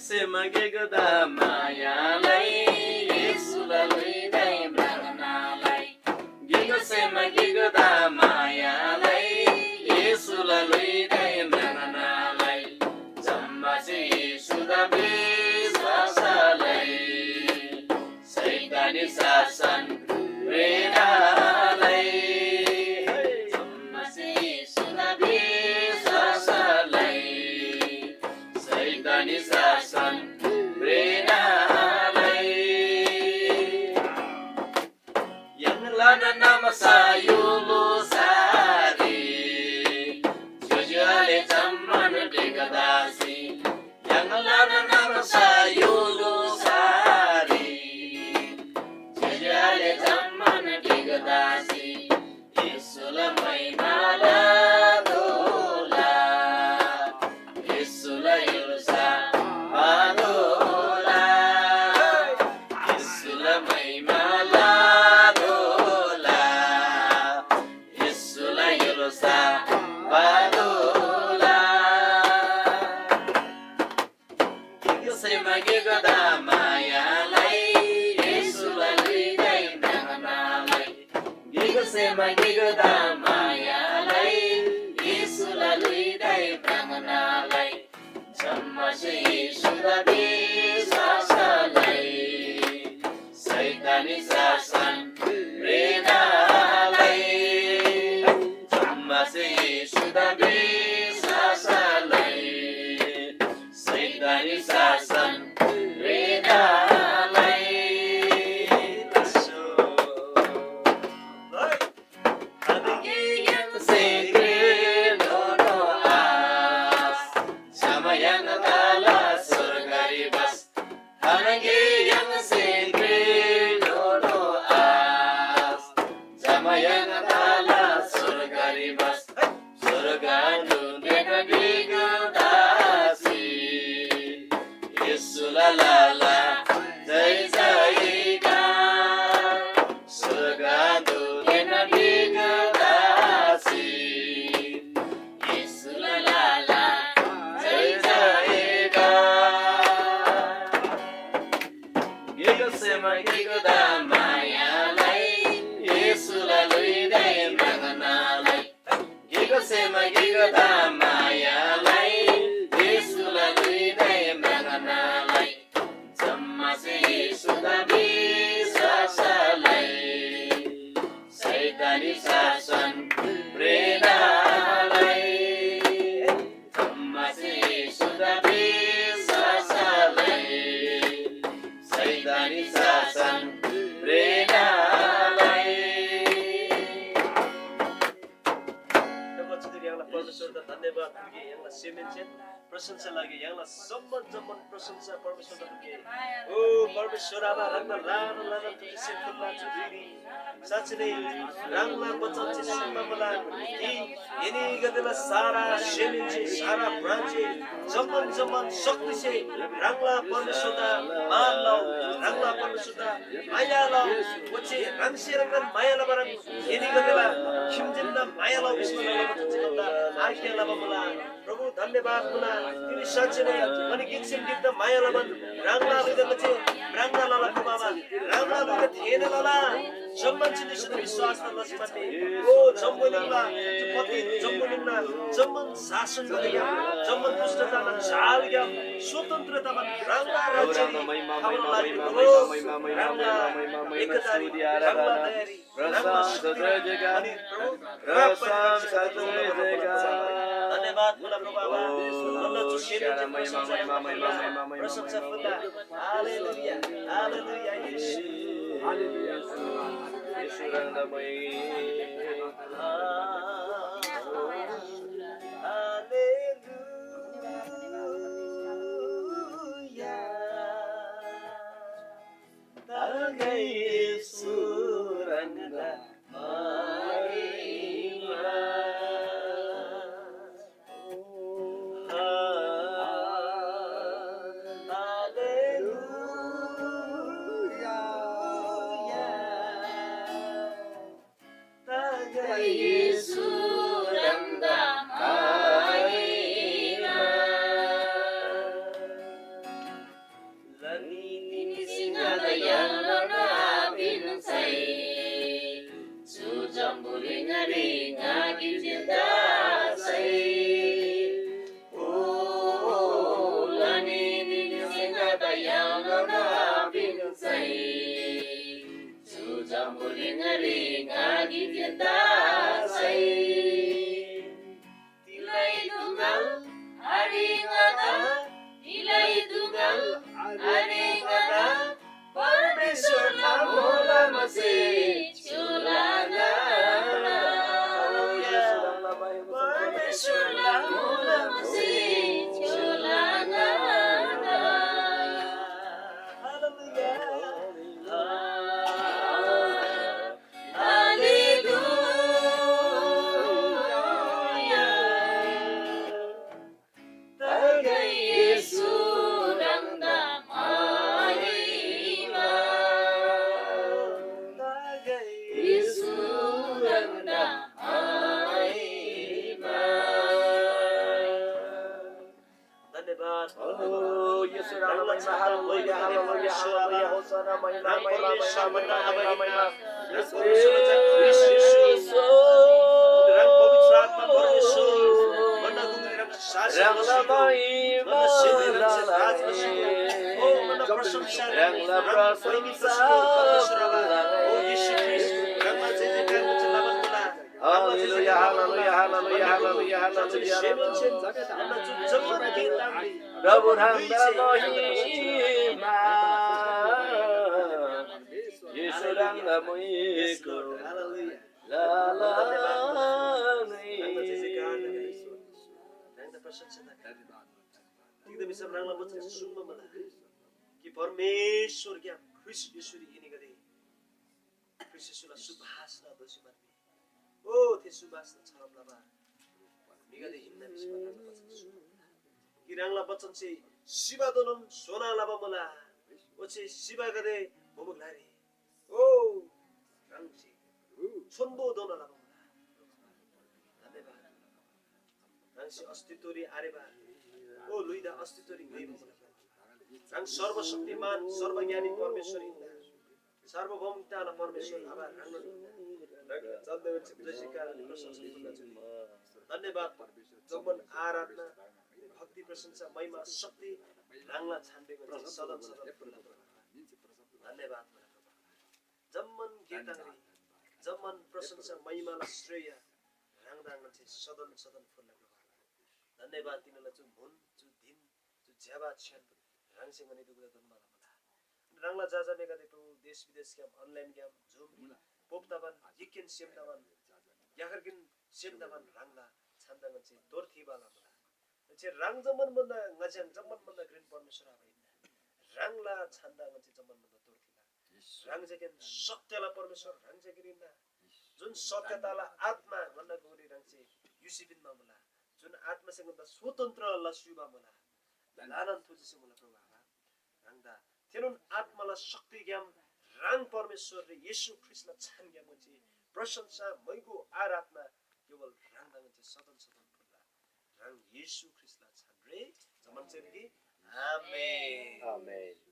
Semagi goda mayalai Yesula luidai branganalai Gigo semagi goda mayalai Yesula luidai branganalai Jammasi Yesuda biswasalai Saitani sasan renalai Jammasi Yesuda biswasalai Saitani sasan renalai Yang lana nama sayulu sari Jujale zaman degadasi Yang lana nama sayulu sari Jujale zaman degadasi Isula maimala dola Isula yursa adola Isula maimala dola Isula yursa adola Gigo semagi goda mayalai Isula luidai branganalai Gigo semagi goda mayalai Isula luidai branganalai Jammasi Yesuda biswasalai Saitani sasan renalai Jammasi Yesuda biswasalai Saitani sasan renalai Adagi yang segre nono as Sama yang tala surgari bas Adagi yang segre nono as Sama yang tala surgari bas Surga dunia digadasi Yesula lala jai jai ka Surga dunia digadasi Yesula lala jai jai ka Gigo semagi goda mayalai Yesula luidai branganalai Gigo semagi goda mayalai Yesula luidai branganalai Jammasi Yesuda biswasalai Saitani sasan renalai Jammasi Yesuda biswasalai Saitani sasan renalai यहाँलाई परमेश्वरका धन्यवाद पुगे यहाँलाई सेमेन्जेन प्रशंसा लागे यहाँलाई सम्मान जम्मन प्रशंसा परमेश्वरका पुगे ओ परमेश्वर आमा रंग लानो लानो तुझसे खुला जुदी साँच्चै नै रंगला बचाउँछ सीमा मला कि यनी गदला सारा सेमेन्जे सारा ब्रान्चे जम्मन जम्मन शक्ति से रंगला परमेश्वरका मान लाओ रंगला परमेश्वरका माया लाओ वचे रंगसे रंगन माया लाबरन यनी गदला खिमजिन्ना माया लाओ बिस्मिल्लाह आज्ञा लाभ मला प्रभु धन्यवाद मला तिमी साँच्चै नै अनि गीतसिम गीत माया लाभन राङ्ला लुइदपछि राङ्ला लाला कुमामा राङ्ला लुइद थिएन लाला जम्मन चिनिसुद विश्वास नलसिमाते ओ जम्मुनिङला पति जम्मुनिङला जम्मन शासन गया जम्मन पुष्टतामा चाल गया स्वतन्त्रतामा राङ्ला राज्यले खाउन लाग्यो ओ राङ्ला एकतारी राङ्ला दयारी राङ्ला जयजयकार अनि प्रभु धन्यवाद बोला प्रभु आमा अल्लाह चुसेले प्रशंसा फुल्ला हालेलुया हालेलुया हालेलुया यीशु रंगमय हालेलुया तागै यीशु रंगमय ngada yalona binusai sujamburinga ringa gijinda sai ulani ngada yalona binusai sujamburinga ringa gijinda sai tilai dungal aringada tilai dungal aringada परमेश्वरला मोला मसे चुलाना परमेश्वरला मोला मसे चुलाना Hallelujah, hallelujah, hallelujah, hallelujah, hallelujah. Prabhu Ranga Mahima, Yesu Ranga Moiko, La La एकदम सब रंगला बच्चा सुन्न मला कि परमेश्वर क्या ख्रिस्ट यीशुले यिनी गरे ख्रिस्ट यीशुलाई सुभाषना दोषी मान्ने ओ ते सुभाषना छरमलामा निगदे हिम्ना बिस्मा रंगला बच्चा कि रंगला बच्चा से शिवा दोनन सोना लाबा मला ओचे शिवा गरे मोमगलारे ओ रंगसी छोन्बो दोना लाबा मला धन्यवाद रंगसी अस्तित्वरी आरेबा ओ लुइदा अस्तित्वरी गइबो रंग सर्वशक्तिमान सर्वज्ञानी परमेश्वर हिँड्दा सार्वभौमताला परमेश्वर आभार रंग चल्दै चित्रशिका धन्यवाद जमन आराधना भक्ति प्रशंसा महिमा शक्ति रंगला छान्देको सदन सदन धन्यवाद जमन गीतांगरी जमन प्रशंसा महिमाला श्रेय रंग रंग सदन सदन फुल्ला धन्यवाद तिनीलाई जो मुन जो दिन जो ज्याबा क्षण रंगसँग नै दुगुदा धन्यवाद मला रंगला जाजा मेगा दे प्रभु देश विदेश क्याम अनलाइन क्याम जुम पोपताबान यकिन सेमताबान याखरकिन सेमताबान रंगला छान्दागन चाहिँ दोरथीबाला मला चाहिँ रंग जमन बन्दा ngajang जमन बन्दा ग्रीन परमेश्वर आबैन रंगला छान्दागन चाहिँ जमन बन्दा दोरथीला रंग जगेन सत्यला परमेश्वर रंग जगिरिना जुन सत्यताला आत्मा भन्दा गोरी रंग चाहिँ युसिबिनमा मला जुन आत्मासँग त स्वतन्त्र लसुबा मला लालन तुझसे मला प्रभु आभार रंगदा तेनुन आत्मालाई शक्ति ज्ञान रंग परमेश्वर रे येशू ख्रिस्टलाई छान ज्ञान चाहिँ प्रशंसा मैको आराधना केवल रंगदाङ चाहिँ सदन सदन फुल्ला रंग येशू ख्रिस्टलाई छान रे जमन चाहिँ आमेन Amen.